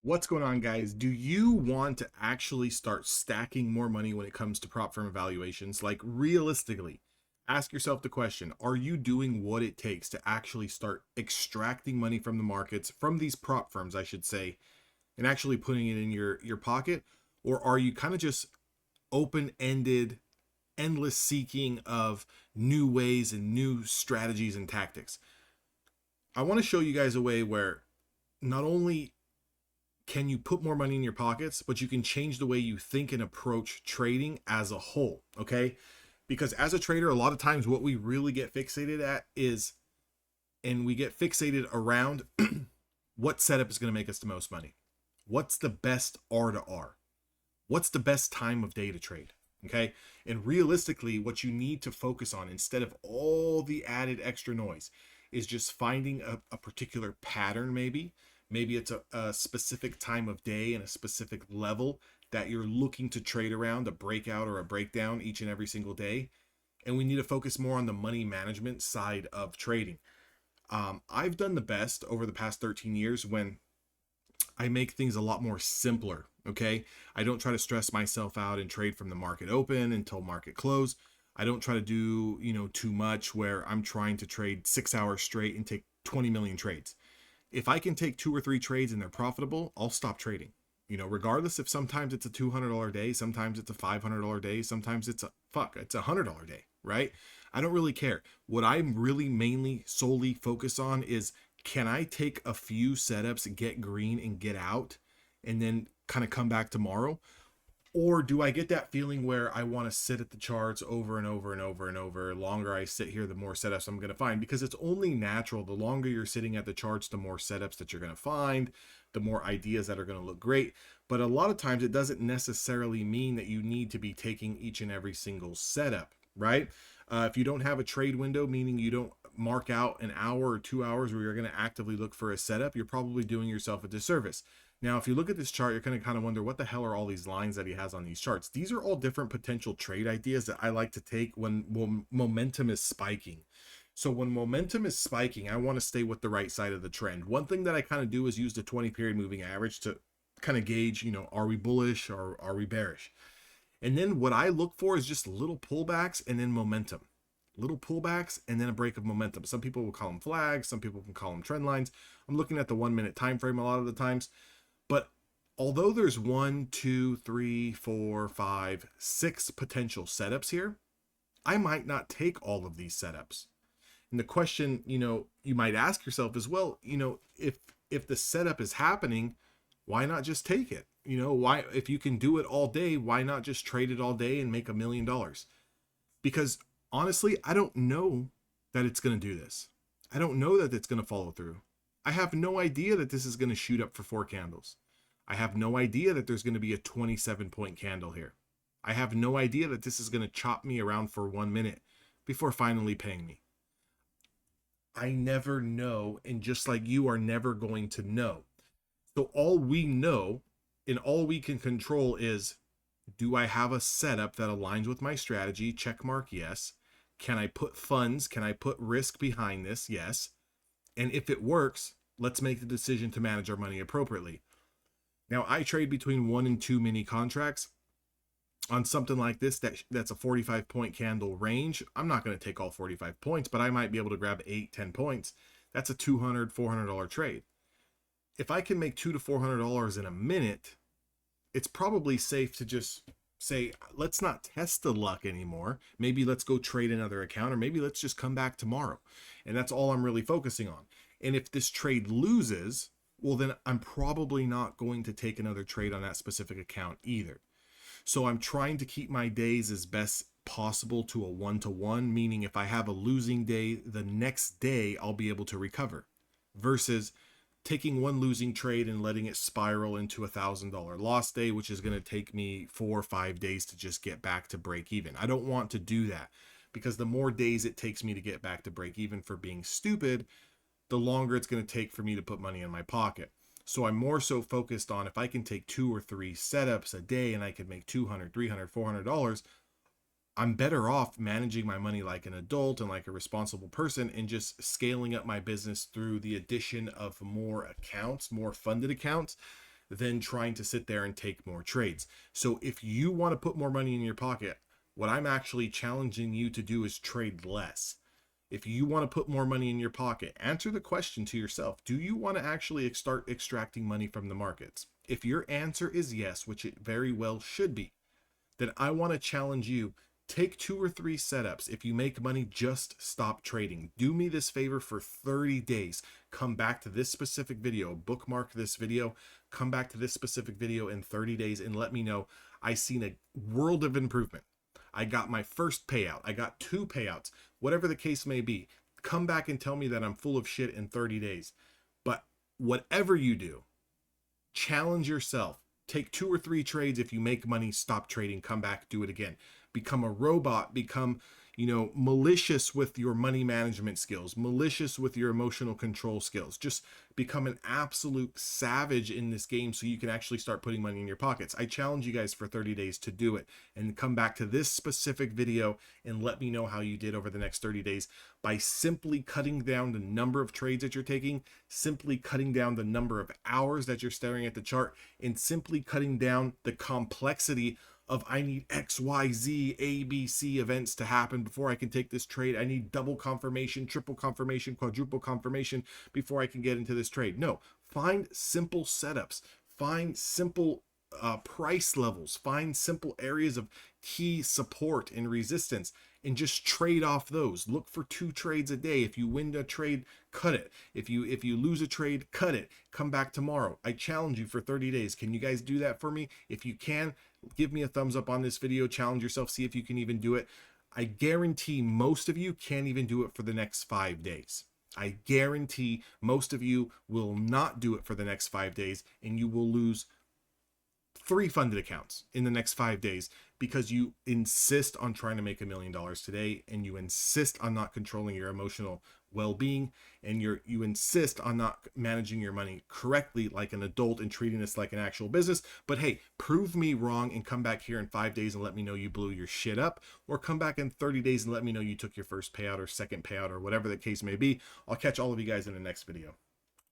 What's going on, guys? Do you want to actually start stacking more money when it comes to prop firm evaluations? Like, realistically, ask yourself the question, are you doing what it takes to actually start extracting money from the markets, from these prop firms, I should say, and actually putting it in your pocket? Or are you kind of just open-ended, endless seeking of new ways and new strategies and tactics? I want to show you guys a way where not only can you put more money in your pockets, but you can change the way you think and approach trading as a whole. Okay. Because as a trader, a lot of times what we really get fixated at is, and we get fixated around what setup is going to make us the most money. What's the best R to R? What's the best time of day to trade? Okay. And realistically, what you need to focus on instead of all the added extra noise is just finding a particular pattern, maybe it's a specific time of day and a specific level that you're looking to trade around, a breakout or a breakdown each and every single day. And we need to focus more on the money management side of trading. I've done the best over the past 13 years when I make things a lot more simpler. Okay. I don't try to stress myself out and trade from the market open until market close. I don't try to do, too much where I'm trying to trade 6 hours straight and take 20 million trades. If I can take 2 or 3 trades and they're profitable, I'll stop trading. Regardless if sometimes it's a $200 day, sometimes it's a $500 day, sometimes it's a $100 day, right? I don't really care. What I'm really mainly solely focused on is, can I take a few setups, get green and get out and then kind of come back tomorrow? Or do I get that feeling where I want to sit at the charts over and over and over and over? The longer I sit here, the more setups I'm going to find, because it's only natural. The longer you're sitting at the charts, the more setups that you're going to find, the more ideas that are going to look great. But a lot of times it doesn't necessarily mean that you need to be taking each and every single setup, right? If you don't have a trade window, meaning you don't mark out an hour or 2 hours where you're going to actively look for a setup, you're probably doing yourself a disservice. Now, if you look at this chart, you're going to kind of wonder, what the hell are all these lines that he has on these charts? These are all different potential trade ideas that I like to take when momentum is spiking. So when momentum is spiking, I want to stay with the right side of the trend. One thing that I kind of do is use the 20 period moving average to kind of gauge, are we bullish or are we bearish? And then what I look for is just little pullbacks and then momentum. Little pullbacks and then a break of momentum. Some people will call them flags. Some people can call them trend lines. I'm looking at the 1 minute time frame a lot of the times. But although there's 1, 2, 3, 4, 5, 6 potential setups here, I might not take all of these setups. And the question, you might ask yourself is, well, if the setup is happening, why not just take it? Why, if you can do it all day, why not just trade it all day and make $1 million? Because honestly, I don't know that it's going to do this. I don't know that it's going to follow through. I have no idea that this is going to shoot up for 4 candles. I have no idea that there's going to be a 27-point candle here. I have no idea that this is going to chop me around for 1 minute before finally paying me. I never know, and just like you are never going to know. So all we know and all we can control is, do I have a setup that aligns with my strategy? Check mark, yes. Can I put funds? Can I put risk behind this? Yes. And if it works, let's make the decision to manage our money appropriately. Now, I trade between 1 and 2 mini contracts on something like this that's a 45-point candle range. I'm not going to take all 45 points, but I might be able to grab 8, 10 points. That's a $200, $400 trade. If I can make $200 to $400 in a minute, it's probably safe to just say, let's not test the luck anymore. Maybe let's go trade another account, or maybe let's just come back tomorrow. And that's all I'm really focusing on. And if this trade loses, well, then I'm probably not going to take another trade on that specific account either. So I'm trying to keep my days as best possible to a 1-to-1, meaning if I have a losing day, the next day I'll be able to recover, versus taking one losing trade and letting it spiral into $1,000 loss day, which is going to take me 4 or 5 days to just get back to break even. I don't want to do that, because the more days it takes me to get back to break even for being stupid, the longer it's going to take for me to put money in my pocket. So I'm more so focused on, if I can take 2 or 3 setups a day and I can make $200, $300, $400, I'm better off managing my money like an adult and like a responsible person, and just scaling up my business through the addition of more accounts, more funded accounts, than trying to sit there and take more trades. So if you want to put more money in your pocket, what I'm actually challenging you to do is trade less. If you want to put more money in your pocket, answer the question to yourself. Do you want to actually start extracting money from the markets? If your answer is yes, which it very well should be, then I want to challenge you. Take 2 or 3 setups. If you make money, just stop trading. Do me this favor for 30 days. Come back to this specific video, bookmark this video, come back to this specific video in 30 days and let me know I've seen a world of improvement. I got my first payout. I got 2 payouts, whatever the case may be. Come back and tell me that I'm full of shit in 30 days. But whatever you do, challenge yourself. Take 2 or 3 trades. If you make money, stop trading, come back, do it again. Become a robot, become, malicious with your money management skills, malicious with your emotional control skills. Just become an absolute savage in this game so you can actually start putting money in your pockets. I challenge you guys for 30 days to do it and come back to this specific video and let me know how you did over the next 30 days by simply cutting down the number of trades that you're taking, simply cutting down the number of hours that you're staring at the chart, and simply cutting down the complexity of I need X, Y, Z, A, B, C events to happen before I can take this trade. I need double confirmation, triple confirmation, quadruple confirmation before I can get into this trade. No, find simple setups, find simple price levels, find simple areas of key support and resistance, and just trade off those. Look for 2 trades a day. If you win a trade, cut it. If you lose a trade, cut it. Come back tomorrow. I challenge you for 30 days. Can you guys do that for me? If you can, give me a thumbs up on this video. Challenge yourself. See if you can even do it. I guarantee most of you can't even do it for the next 5 days. I guarantee most of you will not do it for the next 5 days, and you will lose 3 funded accounts in the next 5 days because you insist on trying to make $1 million today, and you insist on not controlling your emotional well-being, and you insist on not managing your money correctly like an adult and treating this like an actual business. But hey, prove me wrong and come back here in 5 days and let me know you blew your shit up, or come back in 30 days and let me know you took your first payout or second payout or whatever the case may be. I'll catch all of you guys in the next video.